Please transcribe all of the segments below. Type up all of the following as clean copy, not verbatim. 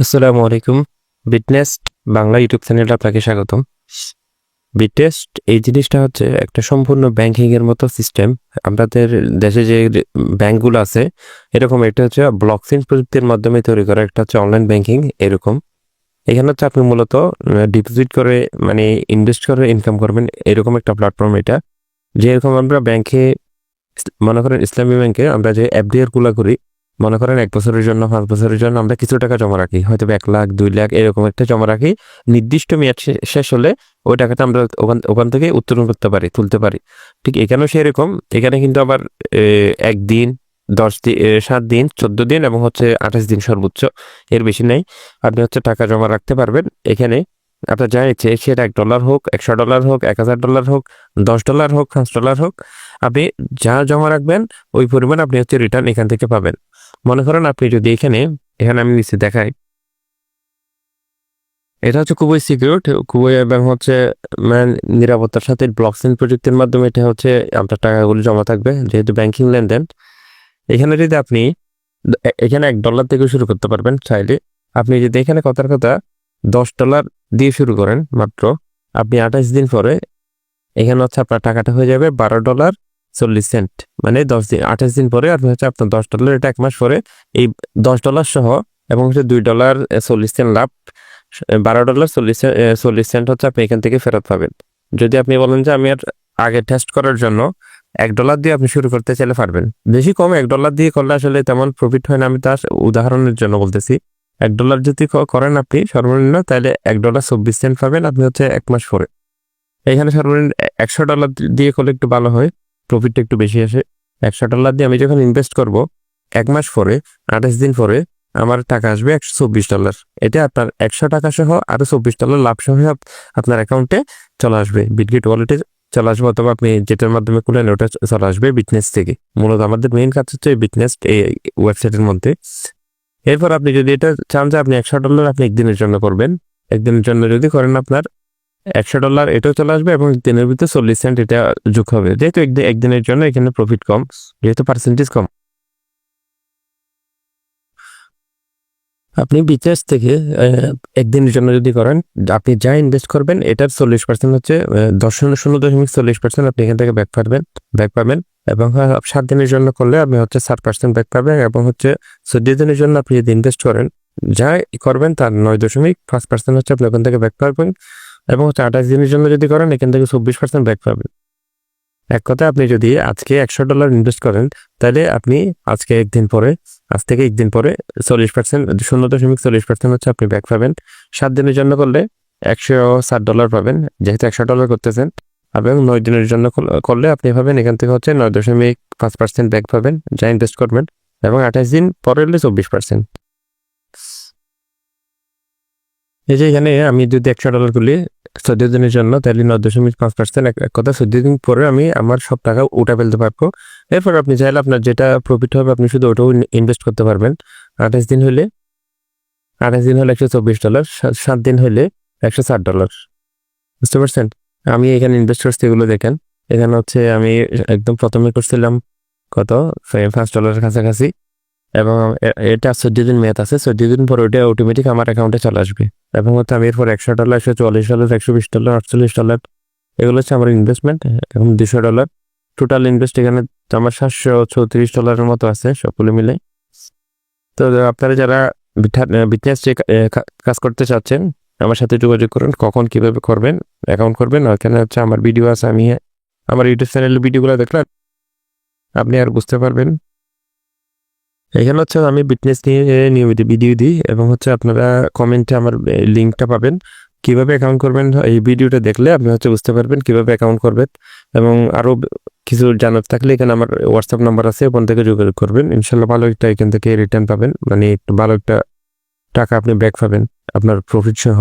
আসসালামু আলাইকুম। বিটনেস্ট বাংলা ইউটিউব চ্যানেলে আপনাকে স্বাগতম। বিটনেস্ট এই জিনিসটা হচ্ছে একটা সম্পূর্ণ ব্যাংকিং এর মতো সিস্টেম। আমাদের দেশে যে ব্যাংকগুলো আছে এরকম একটা হচ্ছে ব্লকচেন প্রযুক্তির মাধ্যমে তৈরি করা একটা হচ্ছে অনলাইন ব্যাংকিং এরকম। এখানে হচ্ছে আপনি মূলত ডিপোজিট করে মানে ইনভেস্ট করে ইনকাম করবেন এরকম একটা প্ল্যাটফর্ম এটা। যেরকম আমরা ব্যাংকে মনে করেন ইসলামী ব্যাংকে আমরা যে এফডিআর গুলা করি, মনে করেন 1 বছরের জন্য 5 বছরের জন্য আমরা কিছু টাকা জমা রাখি, হয়তো 1 লাখ 2 লাখ এরকম একটা জমা রাখি। নির্দিষ্ট মেয়াদ শেষ হলে ওই টাকাটা আমরা ওখান ওখান থেকে উত্তোলন করতে পারি, তুলতে পারি। ঠিক এখানেও সেরকম। এখানে কিন্তু আবার 1 দিন, 10 দিন, 7 দিন, 14 দিন এবং হচ্ছে 28 দিন সর্বোচ্চ, এর বেশি নেই। আপনি হচ্ছে টাকা জমা রাখতে পারবেন এখানে। আপনার যা ইচ্ছে, সেটা $1 হোক, $100 হোক, $1000 হোক, $10 হোক, $5 হোক, আপনি যা জমা রাখবেন ওই পরিমাণ আপনি হচ্ছে রিটার্ন এখান থেকে পাবেন। মনে করেন আপনি যদি এখানে এখানে আমি নিচে দেখাই, এটা হচ্ছে খুবই সিকিউর, খুবই এবং হচ্ছে নিরাপত্তার সাথে ব্লকচেন প্রযুক্তির মাধ্যমে এটা হচ্ছে আপনার টাকাগুলো জমা থাকবে, যেহেতু ব্যাংকিং লেনদেন। এখানে যদি আপনি এখানে $1 থেকে শুরু করতে পারবেন চাইলে। আপনি যদি এখানে কথার কথা $10 দিয়ে শুরু করেন মাত্র, আপনি 28 দিন পরে এখানে হচ্ছে আপনার টাকাটা হয়ে যাবে $12.40। মানে 10 দিন, 28 দিন পরে আপনি হচ্ছে আপনার $10, এটা 1 মাস পরে এই $10 সহ এবং হচ্ছে $2.40 লাভ, $12.40 হচ্ছে আপনি এখান থেকে ফেরত পাবেন। যদি আপনি বলেন যে আমি আর আগে টেস্ট করার জন্য $1 দিয়ে আপনি শুরু করতে চাইলে পারবেন। বেশি কম $1 দিয়ে করলে আসলে তেমন প্রফিট হয় না, আমি তার উদাহরণের জন্য বলতেছি। $1 যদি করেন আপনি সর্বনিম্ন, তাহলে $1.24 পাবেন আপনি হচ্ছে 1 মাস পরে। এখানে সর্বনিম্ন $100 দিয়ে করলে একটু ভালো হয়, প্রফিটটা একটু বেশি আসে। $100 দিয়ে আমি যখন ইনভেস্ট করব 1 মাস পরে, 28 দিন পরে আমার টাকা আসবে $124। এটা আপনার 100 টাকা সহ আরো $24 লাভ সহ আপনার অ্যাকাউন্টে চলে আসবে, বিটগেট ওয়ালেটে চলে আসবে, অথবা আপনি যেটার মাধ্যমে খুলেন ওটা চলে আসবে বিটনেস থেকে। মূলত আমাদের মেইন কাজ হচ্ছে বিটনেস এই ওয়েবসাইটের মধ্যে। এরপর আপনি যদি এটা চান যে আপনি $100 আপনি একদিনের জন্য করবেন, একদিনের জন্য যদি করেন আপনার $100 এটাও চলে আসবে এবং দিনের ভিতরে 40 সেন্ট এটা যোগ হবে, যেহেতু একদিনের জন্য এখানে প্রফিট কম, যেহেতু পার্সেন্টেজ কম। আপনি বিচেস থেকে একদিনের জন্য যদি করেন, আপনি যা ইনভেস্ট করবেন এটার 40% হচ্ছে 0.40% আপনি এখান থেকে ব্যাক পাবেন। এবং 7 দিনের জন্য করলে আপনি হচ্ছে 60% ব্যাক পাবেন। এবং হচ্ছে 14 দিনের জন্য আপনি যদি ইনভেস্ট করেন, যা করবেন তার 9.5% হচ্ছে আপনি ওখান থেকে ব্যাক পাবেন। এবং হচ্ছে 28 দিনের জন্য যদি করেন, এখান থেকে 24% ব্যাক পাবেন। এক কথায় আপনি যদি আজকে $100 ইনভেস্ট করেন, তাহলে আপনি আজকে একদিন পরে, আজ থেকে একদিন পরে 40%, 0.40% হচ্ছে আপনি ব্যাক পাবেন। 7 দিনের জন্য করলে $160 পাবেন, যেহেতু $100 করতেছেন। এবং 9 দিনের জন্য করলে আপনি পাবেন এখান থেকে হচ্ছে 9.5% ব্যাক পাবেন যা ইনভেস্ট করবেন। এবং 28 দিন পরে হলে 24%। এই যে এখানে আমি যদি $100 তুলি 14 দিনের জন্য, তাহলে 9.5%, এক কথা 14 দিন পরে আমি আমার সব টাকা উঠে ফেলতে পারবো। এরপর আপনি চাইলে আপনার যেটা প্রফিট হবে আপনি শুধু ওটাও ইনভেস্ট করতে পারবেন। 28 দিন হলে $124, 7 দিন হলে $160। বুঝতে পারছেন? আমি এখানে ইনভেস্ট করছি, এগুলো দেখেন। এখানে হচ্ছে আমি একদম প্রথমে করছিলাম কত, $5 কাছাকাছি। এবং এটা 14 দিন মেয়াদ আছে, 14 দিন পরে ওটা অটোমেটিক আমার অ্যাকাউন্টে চলে আসবে। এবং হচ্ছে আমি এরপর $100, $144, $120, $48 এগুলো হচ্ছে আমার ইনভেস্টমেন্ট। এখন $200 টোটাল ইনভেস্ট এখানে আমার $734 মতো আছে সবগুলো মিলে। তো আপনারা যারা বিজনেস কাজ করতে চাচ্ছেন আমার সাথে যোগাযোগ করুন। কখন কিভাবে করবেন, অ্যাকাউন্ট করবেন, ওখানে হচ্ছে আমার ভিডিও আছে। আমি আমার ইউটিউব চ্যানেলের ভিডিওগুলো দেখলে আপনি আর বুঝতে পারবেন। এখানে হচ্ছে আমি বিটনেস নিয়ে নিয়মিত ভিডিও দিই এবং হচ্ছে আপনারা কমেন্টে আমার লিঙ্কটা পাবেন। কিভাবে অ্যাকাউন্ট করবেন এই ভিডিওটা দেখলে আপনি হচ্ছে বুঝতে পারবেন কিভাবে অ্যাকাউন্ট করবেন। এবং আরও কিছু জানার থাকলে এখানে আমার হোয়াটসঅ্যাপ নাম্বার আছে, ওখান থেকে যোগাযোগ করবেন। ইনশাল্লাহ ভালো একটা এখান থেকে রিটার্ন পাবেন, মানে একটু ভালো একটা টাকা আপনি ব্যাক পাবেন আপনার প্রফিট সহ।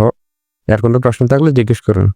আর কোনো প্রশ্ন থাকলে জিজ্ঞেস করুন।